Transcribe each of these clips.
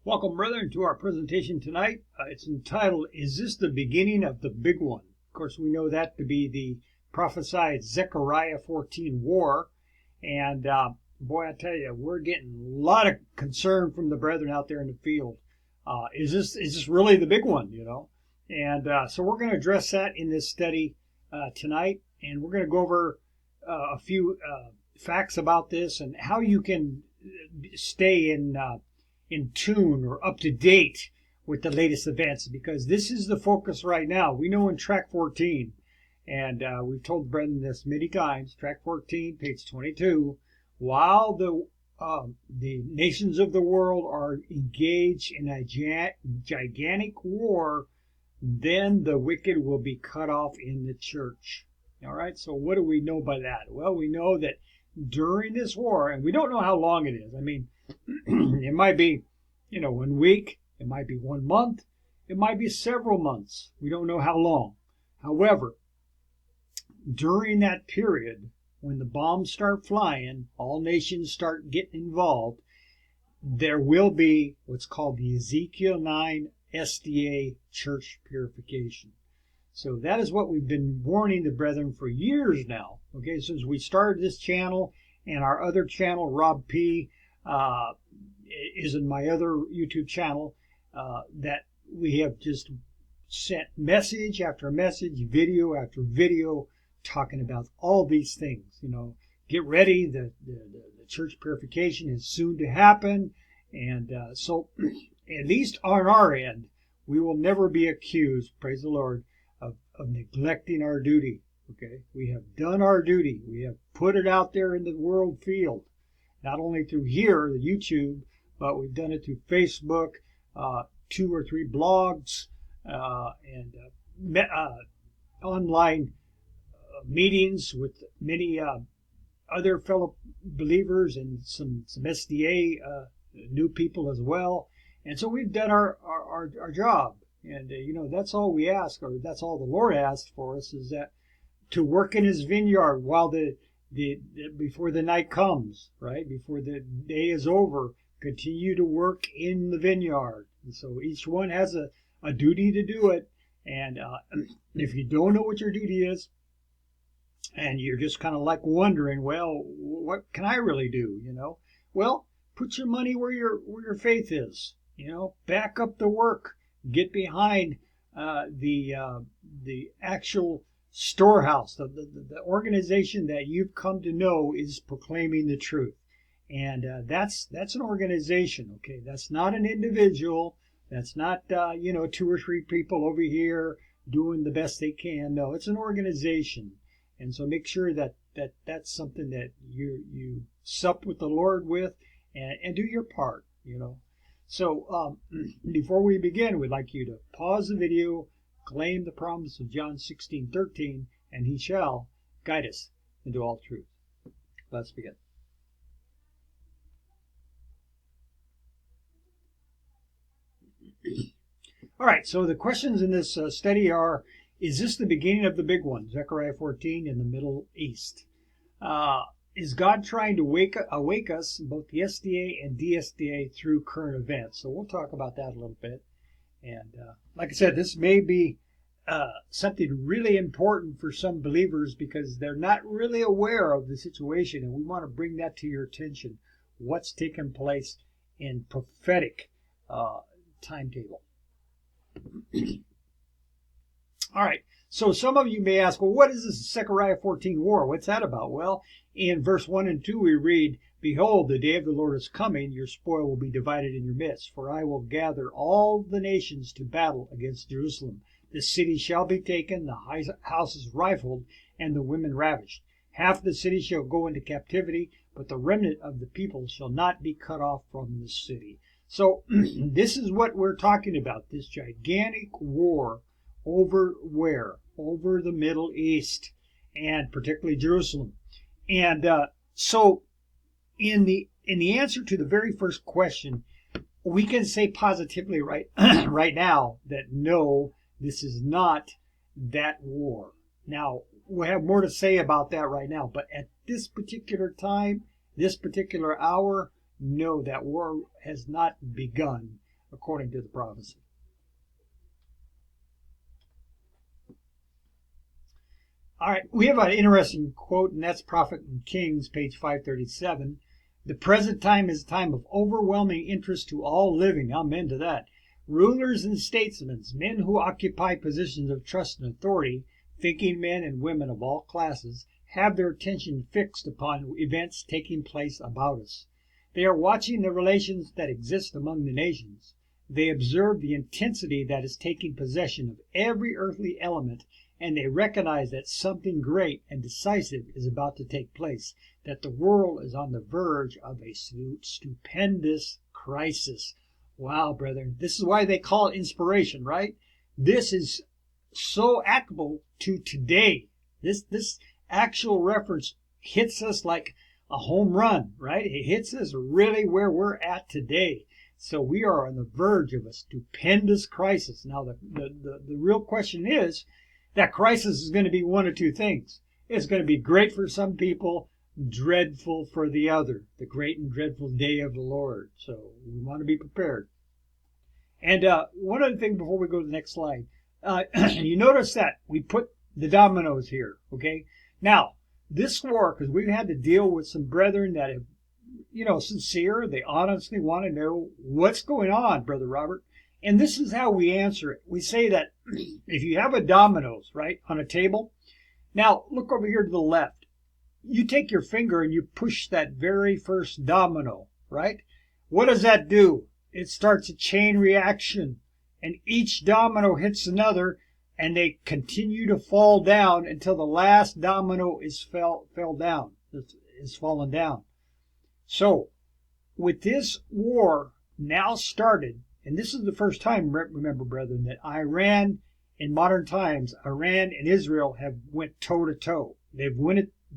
Welcome, brethren, to our presentation tonight. It's entitled, Is This the Beginning of the Big One? Of course, we know that to be the prophesied Zechariah 14 war. And boy, I tell you, we're getting a lot of concern from the brethren out there in the field. Is this really the big one, And so we're going to address that in this study tonight. And we're going to go over a few facts about this and how you can stay in tune or up to date with the latest events, because this is the focus right now. We know in track 14, and we've told the brethren this many times, track 14, page 22, while the nations of the world are engaged in a gigantic war, then the wicked will be cut off in the church. All right, so what do we know by that? Well, we know that during this war, and we don't know how long it is. I mean, it might be, 1 week. It might be 1 month. It might be several months. We don't know how long. However, during that period, when the bombs start flying, all nations start getting involved, there will be what's called the Ezekiel 9 SDA church purification. So that is what we've been warning the brethren for years now. Okay, since we started this channel, and our other channel, Rob P., is in my other YouTube channel, that we have just sent message after message, video after video, talking about all these things. Get ready, the church purification is soon to happen, and so at least on our end, we will never be accused, praise the Lord, of neglecting our duty. Okay, we have done our duty. We have put it out there in the world field, not only through here, the YouTube, but we've done it through Facebook, 2 or 3 blogs, and online meetings with many other fellow believers and some SDA new people as well. And so we've done our job. And, that's all we ask, or that's all the Lord asked for us, is that to work in his vineyard while before the night comes, right? Before the day is over, continue to work in the vineyard. And so each one has a duty to do it. And if you don't know what your duty is, and you're just kind of like wondering, well, what can I really do? Well, put your money where your faith is. Back up the work. Get behind the actual storehouse, the organization that you've come to know is proclaiming the truth. And that's an organization, okay? That's not an individual. That's not, 2 or 3 people over here doing the best they can. No, it's an organization. And so make sure that that's something that you sup with the Lord with and do your part, So before we begin, we'd like you to pause the video, claim the promise of John 16:13, and he shall guide us into all truth. Let's begin. All right, so the questions in this study are, is this the beginning of the big one, Zechariah 14 in the Middle East? Is God trying to awake us, both the SDA and DSDA, through current events? So we'll talk about that a little bit. And like I said, this may be something really important for some believers because they're not really aware of the situation, and we want to bring that to your attention, what's taking place in prophetic timetable. All right, so some of you may ask, well, what is this Zechariah 14 war? What's that about? Well, in verse 1 and 2 we read, Behold, the day of the Lord is coming, your spoil will be divided in your midst, for I will gather all the nations to battle against Jerusalem. The city shall be taken, the houses rifled, and the women ravished. Half the city shall go into captivity, but the remnant of the people shall not be cut off from the city. So this is what we're talking about, this gigantic war over where? Over the Middle East, and particularly Jerusalem. And so in the answer to the very first question, we can say positively right now that no, this is not that war. Now, we'll have more to say about that right now, but at this particular time, this particular hour, no, that war has not begun. according to the prophecy. All right, we have an interesting quote, and that's Prophet and Kings, page 537. The present time is a time of overwhelming interest to all living. Amen to that. Rulers and statesmen, men who occupy positions of trust and authority, thinking men and women of all classes, have their attention fixed upon events taking place about us. They are watching the relations that exist among the nations. They observe the intensity that is taking possession of every earthly element, and they recognize that something great and decisive is about to take place, that the world is on the verge of a stupendous crisis. Wow, brethren, this is why they call it inspiration, right? This is so applicable to today. This actual reference hits us like a home run, right? It hits us really where we're at today. So we are on the verge of a stupendous crisis. Now, the real question is, that crisis is going to be one of two things. It's going to be great for some people, dreadful for the other. The great and dreadful day of the Lord. So we want to be prepared. And one other thing before we go to the next slide. You notice that we put the dominoes here, okay? Now, this war, because we've had to deal with some brethren that have, sincere. They honestly want to know what's going on, Brother Robert. And this is how we answer it. We say that if you have a dominoes, right, on a table, now look over here to the left. You take your finger and you push that very first domino, right? What does that do? It starts a chain reaction, and each domino hits another, and they continue to fall down until the last domino is fallen down. So, with this war now started, and this is the first time, remember, brethren, that Iran, in modern times, Iran and Israel have went toe-to-toe. They've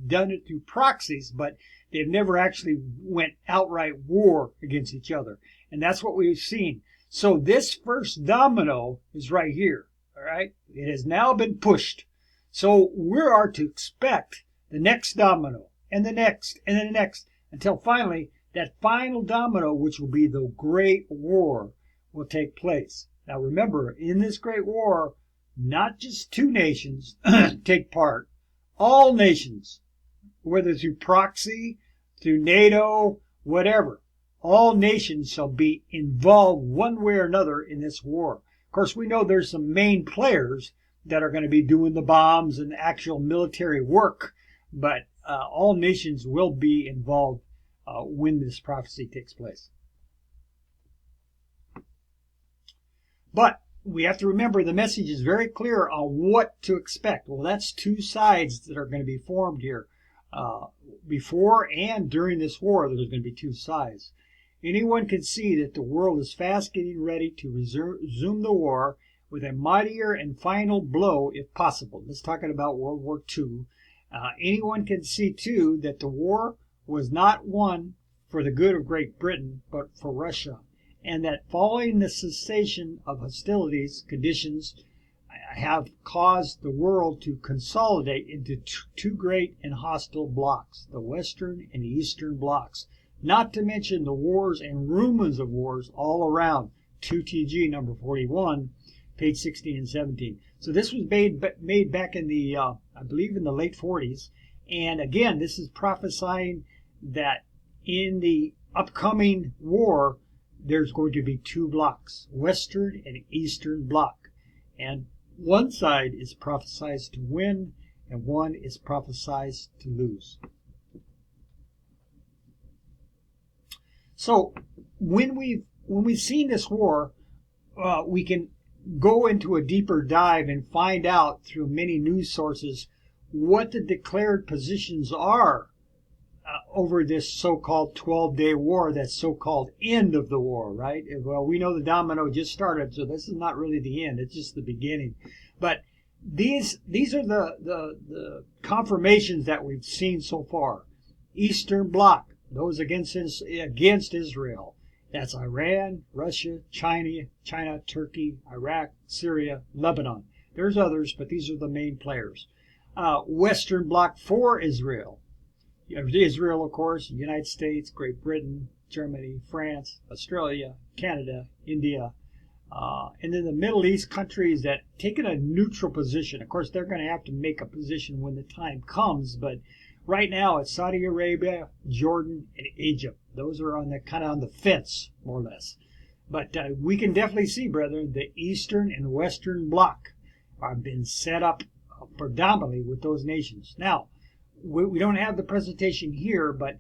done it through proxies, but they've never actually went outright war against each other. And that's what we've seen. So this first domino is right here, all right? It has now been pushed. So we are to expect the next domino, and the next, and then the next, until finally, that final domino, which will be the Great War, will take place. Now remember, in this great war, not just two nations take part. All nations, whether through proxy, through NATO, whatever, all nations shall be involved one way or another in this war. Of course, we know there's some main players that are going to be doing the bombs and actual military work, but all nations will be involved when this prophecy takes place. But we have to remember the message is very clear on what to expect. Well, that's two sides that are going to be formed here. Before and during this war, there's going to be two sides. Anyone can see that the world is fast getting ready to resume the war with a mightier and final blow, if possible. This is talking about World War II. Anyone can see, too, that the war was not won for the good of Great Britain, but for Russia, and that following the cessation of hostilities, conditions have caused the world to consolidate into two great and hostile blocks, the Western and the Eastern blocks, not to mention the wars and rumors of wars all around. 2TG number 41, page 16 and 17. So this was made back in the, I believe in the late 40s. And again, this is prophesying that in the upcoming war, there's going to be two blocks, Western and Eastern block. And one side is prophesied to win, and one is prophesied to lose. So when we've seen this war, we can go into a deeper dive and find out through many news sources what the declared positions are over this so-called 12-day war, that so-called end of the war, right? Well, we know the domino just started, so this is not really the end. It's just the beginning. But these are the confirmations that we've seen so far. Eastern Bloc, those against Israel. That's Iran, Russia, China, Turkey, Iraq, Syria, Lebanon. There's others, but these are the main players. Western Bloc for Israel. Israel, of course, United States, Great Britain, Germany, France, Australia, Canada, India, and then the Middle East countries that taken a neutral position. Of course, they're going to have to make a position when the time comes, but right now it's Saudi Arabia, Jordan, and Egypt. Those are on the kind of on the fence, more or less. But we can definitely see, brethren, the Eastern and Western Bloc have been set up predominantly with those nations. Now, we don't have the presentation here, but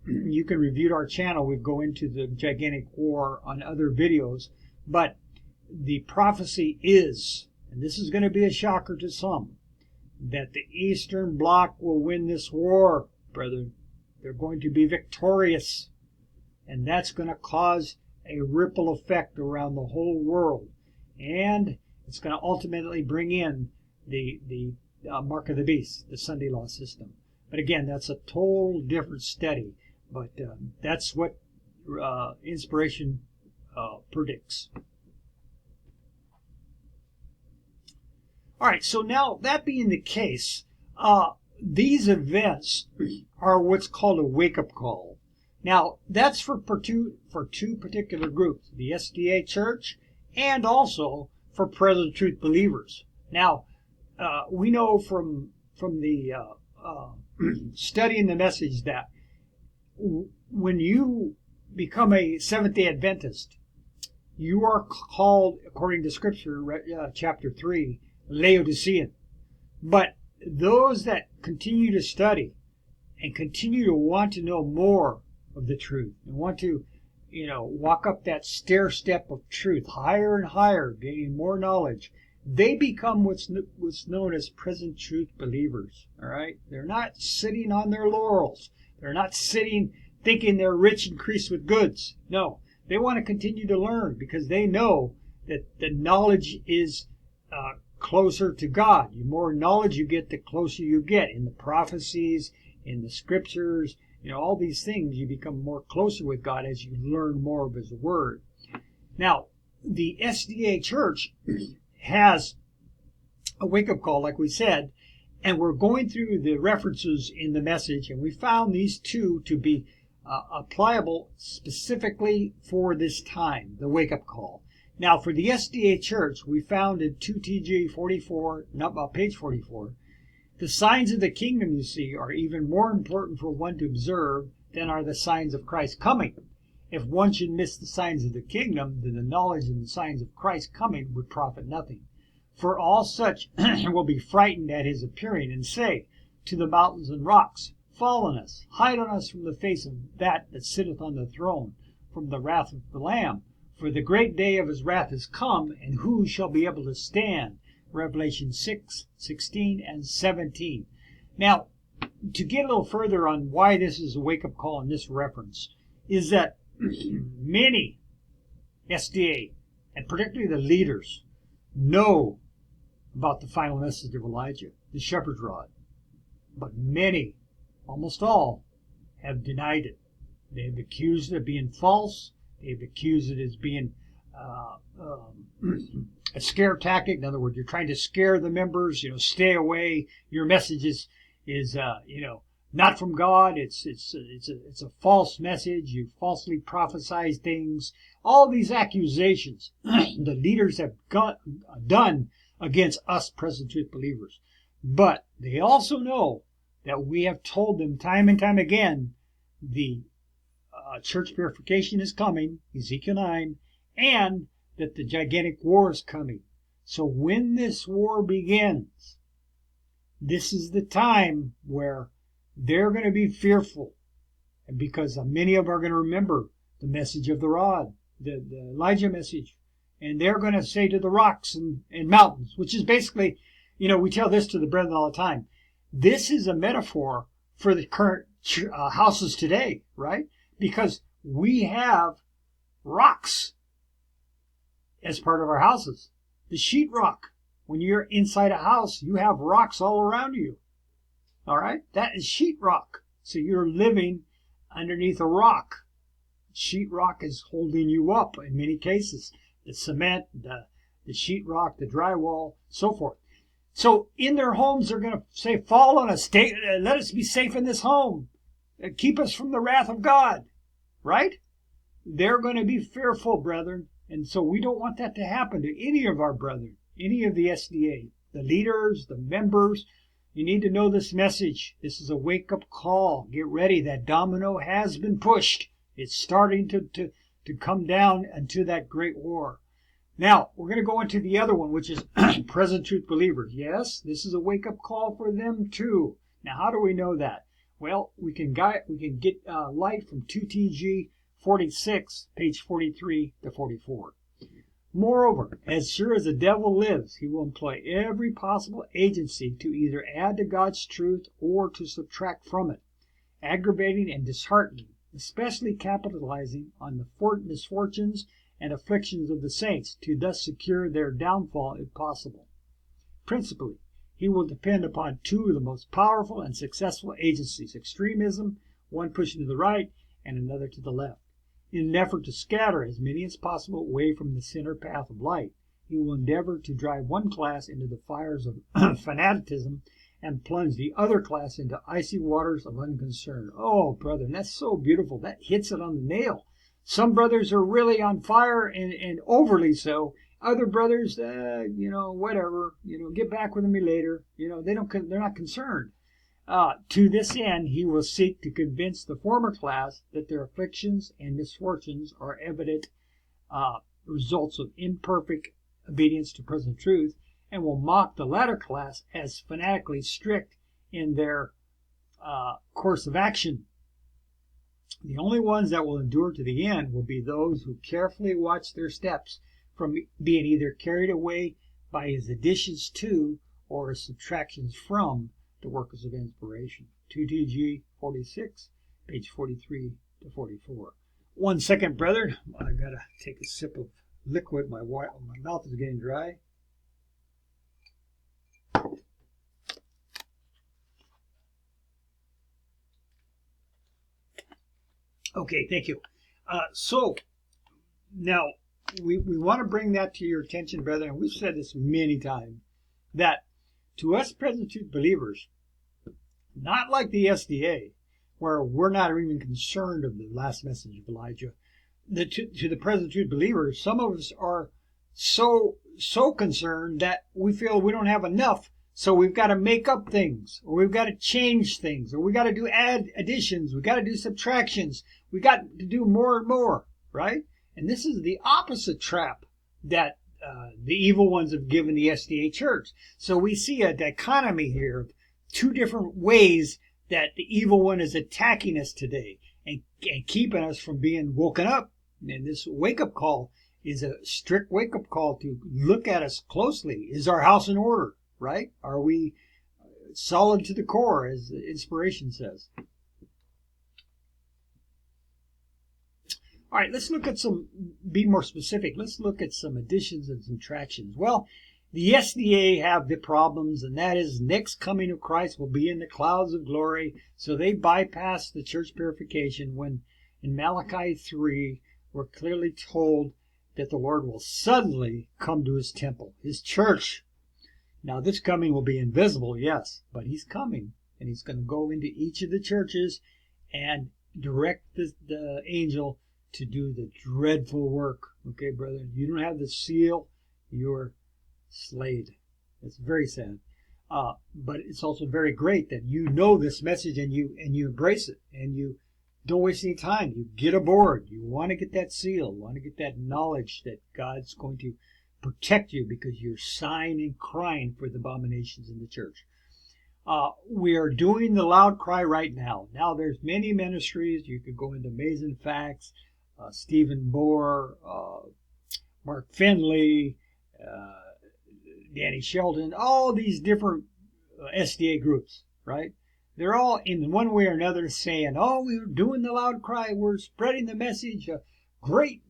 you can review our channel. We go into the gigantic war on other videos. But the prophecy is, and this is going to be a shocker to some, that the Eastern Bloc will win this war, brethren. They're going to be victorious. And that's going to cause a ripple effect around the whole world. And it's going to ultimately bring in the mark of the beast, the Sunday law system. But again, that's a total different study. But that's what inspiration predicts. All right, so now that being the case, these events are what's called a wake-up call. Now, that's for two particular groups, the SDA Church and also for present truth believers. Now, we know from the studying the message that when you become a Seventh-day Adventist, you are called, according to Scripture, chapter 3, Laodicean. But those that continue to study and continue to want to know more of the truth and want to, walk up that stair step of truth higher and higher, gaining more knowledge, they become what's known as present truth believers. All right, they're not sitting on their laurels. They're not sitting thinking they're rich and increased with goods. No, they want to continue to learn because they know that the knowledge is closer to God. The more knowledge you get, the closer you get in the prophecies, in the scriptures, all these things. You become more closer with God as you learn more of His Word. Now, the SDA Church has a wake-up call, like we said, and we're going through the references in the message, and we found these two to be applicable specifically for this time, the wake-up call. Now, for the SDA Church, we found in 2TG 44, page 44, the signs of the kingdom, you see, are even more important for one to observe than are the signs of Christ's coming. If one should miss the signs of the kingdom, then the knowledge and the signs of Christ's coming would profit nothing. For all such will be frightened at his appearing, and say to the mountains and rocks, Fall on us, hide on us from the face of that sitteth on the throne, from the wrath of the Lamb. For the great day of his wrath is come, and who shall be able to stand? Revelation 6, 16, and 17. Now, to get a little further on why this is a wake-up call in this reference, is that many SDA, and particularly the leaders, know about the final message of Elijah, the shepherd's rod. But many, almost all, have denied it. They have accused it of being false. They've accused it as being a scare tactic. In other words, you're trying to scare the members. Stay away. Your message is not from God. It's a false message. You falsely prophesied things. All these accusations the leaders have done against us present truth believers. But they also know that we have told them time and time again the church purification is coming, Ezekiel 9, and that the gigantic war is coming. So when this war begins, this is the time where they're going to be fearful, and because many of them are going to remember the message of the rod, the Elijah message, and they're going to say to the rocks and mountains, which is basically, we tell this to the brethren all the time. This is a metaphor for the current houses today, right? Because we have rocks as part of our houses. The sheetrock. When you're inside a house, you have rocks all around you. All right? That is sheetrock. So you're living underneath a rock. Sheetrock is holding you up in many cases. The cement, the sheetrock, the drywall, so forth. So in their homes, they're going to say, Fall on us. Let us be safe in this home. Keep us from the wrath of God. Right? they're going to be fearful, brethren. And so we don't want that to happen to any of our brethren, any of the SDA, the leaders, the members. You need to know this message. This is a wake-up call. Get ready. That domino has been pushed. It's starting to come down into that great war. Now, we're going to go into the other one, which is present truth believers. Yes, this is a wake-up call for them too. Now, how do we know that? Well, we can get light from 2TG 46, page 43 to 44. Moreover, as sure as the devil lives, he will employ every possible agency to either add to God's truth or to subtract from it, aggravating and disheartening, especially capitalizing on the misfortunes and afflictions of the saints to thus secure their downfall if possible. Principally, he will depend upon two of the most powerful and successful agencies, extremism, one pushing to the right and another to the left. In an effort to scatter as many as possible away from the center path of light, he will endeavor to drive one class into the fires of fanaticism and plunge the other class into icy waters of unconcern. Oh, brother, that's so beautiful. That hits it on the nail. Some brothers are really on fire and overly so. Other brothers, whatever, get back with me later. They're not concerned. To this end, he will seek to convince the former class that their afflictions and misfortunes are evident results of imperfect obedience to present truth, and will mock the latter class as fanatically strict in their course of action. The only ones that will endure to the end will be those who carefully watch their steps from being either carried away by his additions to or his subtractions from the workers of inspiration. 2TG 46, page 43 to 44. 1 second, brother. I gotta take a sip of liquid. My mouth is getting dry. Okay, thank you. So now we want to bring that to your attention, brother, and we've said this many times, that to us present truth believers, not like the SDA, where we're not even concerned of the last message of Elijah, to the present truth believers, some of us are so concerned that we feel we don't have enough, so we've got to make up things, or we've got to change things, or we've got to do additions, we've got to do subtractions, we've got to do more and more, right? And this is the opposite trap that the evil ones have given the SDA church. So we see a dichotomy here of two different ways that the evil one is attacking us today and keeping us from being woken up. And this wake-up call is a strict wake-up call to look at us closely. Is our house in order, right? Are we solid to the core, as the inspiration says? All right, let's look at be more specific. Let's look at some additions and subtractions. Well, the SDA have the problems, and that is next coming of Christ will be in the clouds of glory. So they bypass the church purification when in Malachi 3, we're clearly told that the Lord will suddenly come to his temple, his church. Now, this coming will be invisible, yes, but he's coming, and he's going to go into each of the churches and direct the angel to do the dreadful work. Okay, brother, you don't have the seal, you're slayed. It's very sad. But it's also very great that you know this message and you embrace it, and you don't waste any time. You get aboard. You want to get that seal. You want to get that knowledge that God's going to protect you because you're sighing and crying for the abominations in the church. We are doing the loud cry right now. Now, there's many ministries. You could go into Amazing Facts, Stephen Bohr, Mark Finley, Danny Shelton, all these different SDA groups, right? They're all in one way or another saying, oh, we're doing the loud cry. We're spreading the message. Great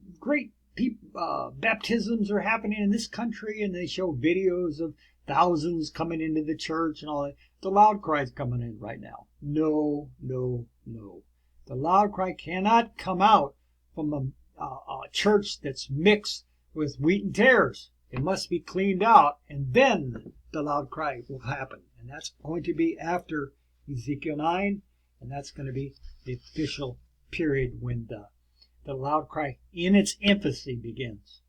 baptisms are happening in this country. And they show videos of thousands coming into the church and all that. The loud cry is coming in right now. No, no, no. The loud cry cannot come out from a church that's mixed with wheat and tares. It must be cleaned out, and then the loud cry will happen. And that's going to be after Ezekiel 9, and that's going to be the official period when the loud cry in its infancy begins.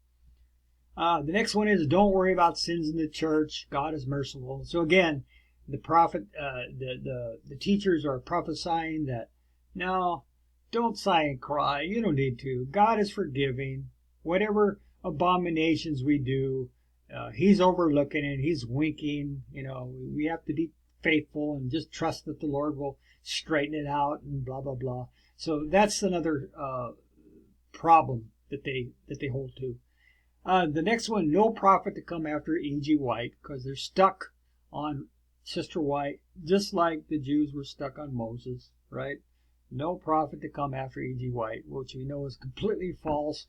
The next one is don't worry about sins in the church. God is merciful. So again, the prophet, the teachers are prophesying that no, don't sigh and cry. You don't need to. God is forgiving. Whatever abominations we do, He's overlooking it. He's winking. We have to be faithful and just trust that the Lord will straighten it out and blah blah blah. So that's another problem that they hold to. The next one, no prophet to come after E.G. White, because they're stuck on Sister White, just like the Jews were stuck on Moses, right? No prophet to come after E.G. White, which we know is completely false,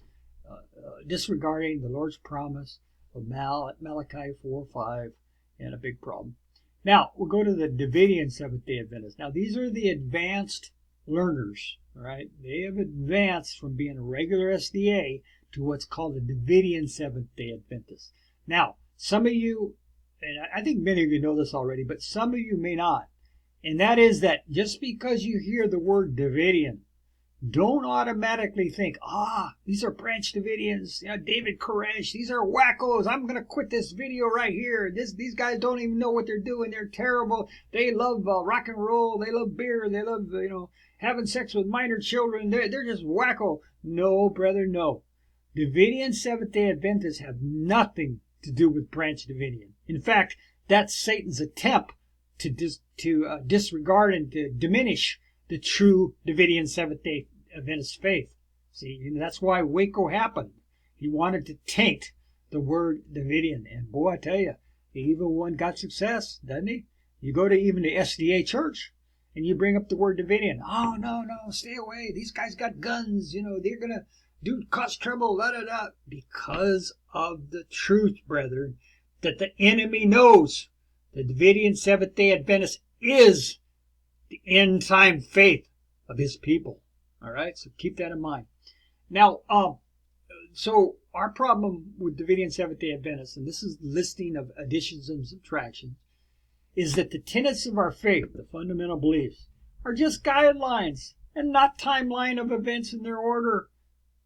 disregarding the Lord's promise of Malachi 4:5, and a big problem. Now, we'll go to the Davidian Seventh-day Adventists. Now, these are the advanced learners, right? They have advanced from being a regular SDA to what's called the Davidian Seventh-day Adventist. Now, some of you, and I think many of you know this already, but some of you may not. And that is that just because you hear the word Davidian, don't automatically think, these are branch Davidians, David Koresh, these are wackos. I'm going to quit this video right here. These guys don't even know what they're doing. They're terrible. They love rock and roll. They love beer. They love, having sex with minor children. They're just wacko. No, brother, no. Davidian Seventh-day Adventists have nothing to do with branch Davidian. In fact, that's Satan's attempt to disregard and to diminish the true Davidian Seventh-day Adventist faith. See, that's why Waco happened. He wanted to taint the word Davidian. And boy, I tell you, the evil one got success, doesn't he? You go to even the SDA church and you bring up the word Davidian. Oh, no, stay away. These guys got guns. They're going to cause trouble, da-da-da. Because of the truth, brethren, that the enemy knows the Davidian Seventh-day Adventist is the end-time faith of his people. All right, so keep that in mind. Now, so our problem with Davidian Seventh-day Adventists, and this is the listing of additions and subtractions, is that the tenets of our faith, the fundamental beliefs, are just guidelines and not timeline of events in their order.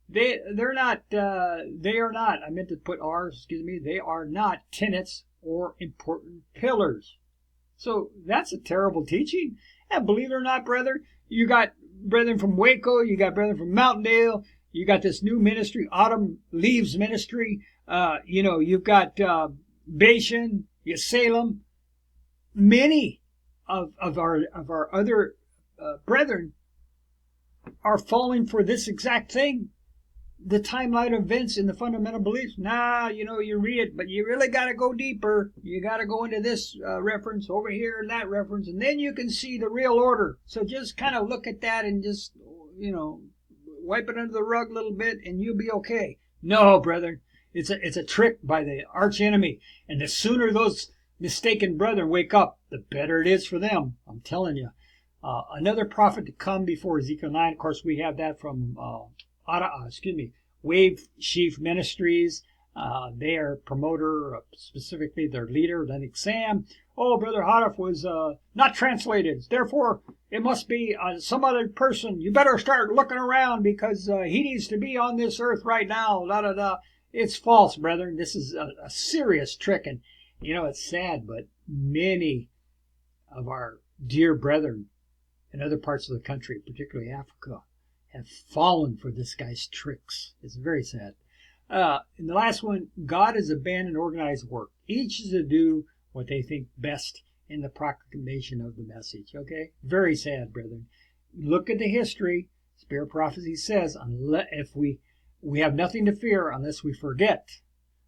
They are not, I meant to put they are not tenets or important pillars. So that's a terrible teaching. And believe it or not, brethren, you got brethren from Waco, you got brethren from Mountaindale, you got this new ministry, Autumn Leaves Ministry, you've got Bashan, Salem. Many of our other brethren are falling for this exact thing. The timeline of events in the fundamental beliefs. You read it, but you really got to go deeper. You got to go into this reference over here and that reference, and then you can see the real order. So just kind of look at that and just, wipe it under the rug a little bit, and you'll be okay. No, brethren, it's a trick by the arch enemy, and the sooner those mistaken brethren wake up, the better it is for them. I'm telling you. Another prophet to come before Ezekiel 9. Of course, we have that from Wave Sheaf Ministries. They are promoter, specifically their leader, Lennox Sam. Oh, Brother Hadaf was not translated. Therefore, it must be some other person. You better start looking around because he needs to be on this earth right now. Da da da. It's false, brethren. This is a serious trick, and it's sad, but many of our dear brethren in other parts of the country, particularly Africa, have fallen for this guy's tricks. It's very sad. And the last one, God has abandoned organized work. Each is to do what they think best in the proclamation of the message. Okay? Very sad, brethren. Look at the history. Spirit prophecy says, if we have nothing to fear unless we forget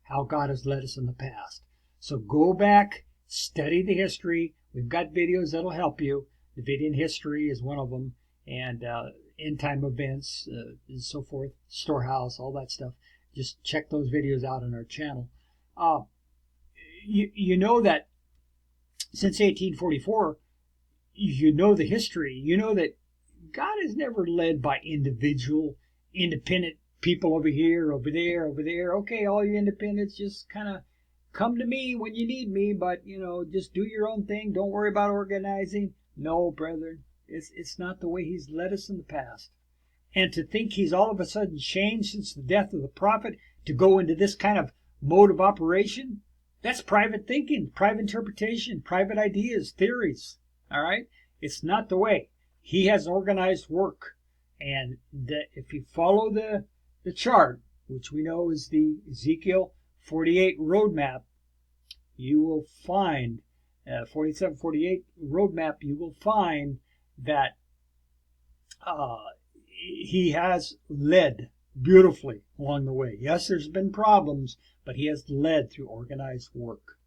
how God has led us in the past. So go back, study the history. We've got videos that'll help you. Davidian history is one of them. And end time events and so forth, storehouse, all that stuff. Just check those videos out on our channel. You know that since 1844, you know the history. You know that God is never led by individual, independent people over here, over there, over there. Okay, all you independents, just kind of come to me when you need me, but, just do your own thing. Don't worry about organizing. No, brethren. It's not the way he's led us in the past. And to think he's all of a sudden changed since the death of the prophet to go into this kind of mode of operation, that's private thinking, private interpretation, private ideas, theories. All right? It's not the way. He has organized work. And if you follow the chart, which we know is the Ezekiel 48 roadmap, you will find, 47, 48 roadmap, you will find that he has led beautifully along the way. Yes, there's been problems, but he has led through organized work.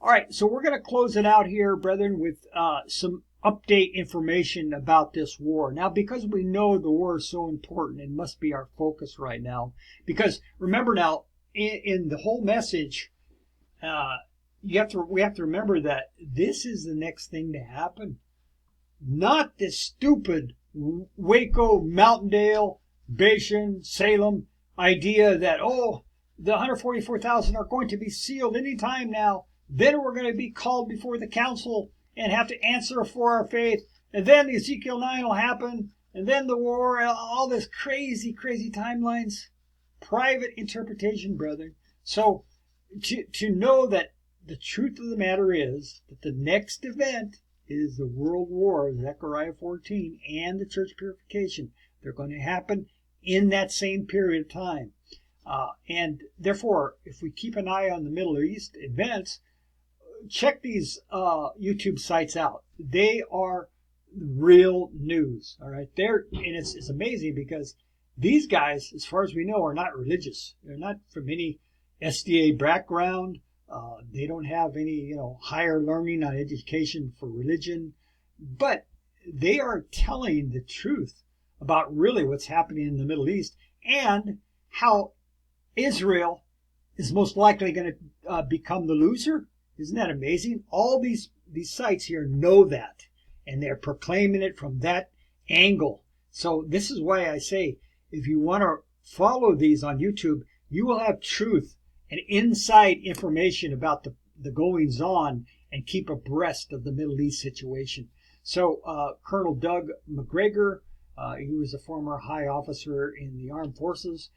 All right, so we're going to close it out here, brethren, with some update information about this war. Now, because we know the war is so important, it must be our focus right now. Because remember now, in the whole message, we have to remember that this is the next thing to happen. Not this stupid Waco, Mountaindale, Bashan, Salem idea that, oh, the 144,000 are going to be sealed any time now. Then we're going to be called before the council and have to answer for our faith. And then Ezekiel 9 will happen. And then the war, all this crazy, crazy timelines. Private interpretation, brethren. So to know that the truth of the matter is that the next event is the world war, Zechariah 14, and the church purification. They're going to happen in that same period of time. And therefore, if we keep an eye on the Middle East events, check these YouTube sites out. They are real news. All right, and it's amazing because these guys, as far as we know, are not religious. They're not from any SDA background. They don't have any, higher learning on education for religion, but they are telling the truth about really what's happening in the Middle East and how Israel is most likely going to become the loser. Isn't that amazing? All these sites here know that, and they're proclaiming it from that angle. So this is why I say, if you want to follow these on YouTube, you will have truth and inside information about the goings on and keep abreast of the Middle East situation. So Colonel Doug McGregor, he was a former high officer in the armed forces.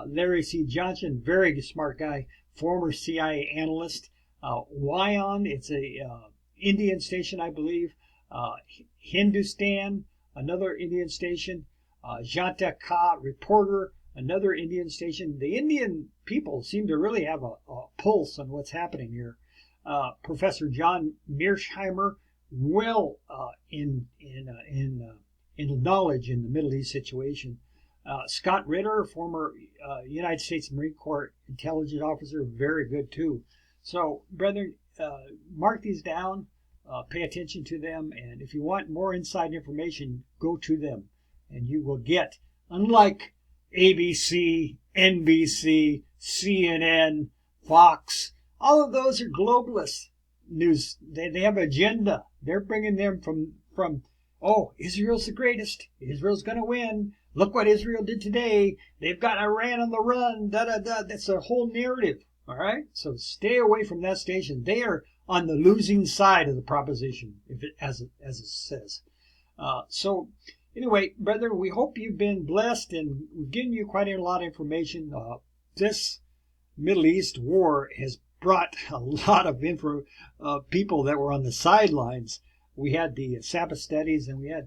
Larry C. Johnson, very smart guy, former CIA analyst. Wyon, it's a Indian station, I believe. Hindustan, another Indian station. Janta Ka, reporter, another Indian station. The Indian people seem to really have a pulse on what's happening here. Professor John Mearsheimer, well in knowledge in the Middle East situation. Scott Ritter, former United States Marine Corps intelligence officer, very good too. So, brethren, mark these down, pay attention to them, and if you want more inside information, go to them, and you will get, unlike ABC, NBC, CNN, Fox, all of those are globalist news. They have an agenda. They're bringing them from Israel's the greatest. Israel's going to win. Look what Israel did today. They've got Iran on the run. That's a whole narrative. All right? So stay away from that station. They are on the losing side of the proposition, as it says. So anyway, brethren, we hope you've been blessed, and we've given you quite a lot of information. This Middle East war has brought a lot of people that were on the sidelines. We had the Sabbath studies, and we had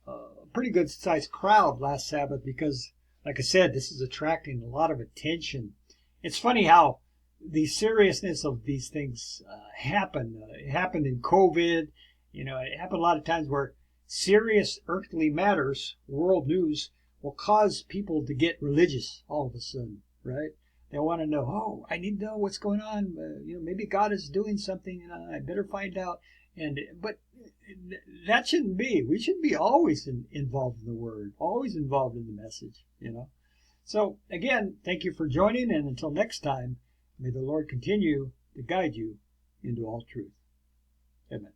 a pretty good sized crowd last Sabbath because, like I said, this is attracting a lot of attention. It's funny how the seriousness of these things happen. It happened in COVID. It happened a lot of times where serious earthly matters, world news, will cause people to get religious all of a sudden, right? They want to know, I need to know what's going on. Maybe God is doing something, and I better find out. But that shouldn't be. We should be always involved in the Word, always involved in the message, So, again, thank you for joining, and until next time, may the Lord continue to guide you into all truth. Amen.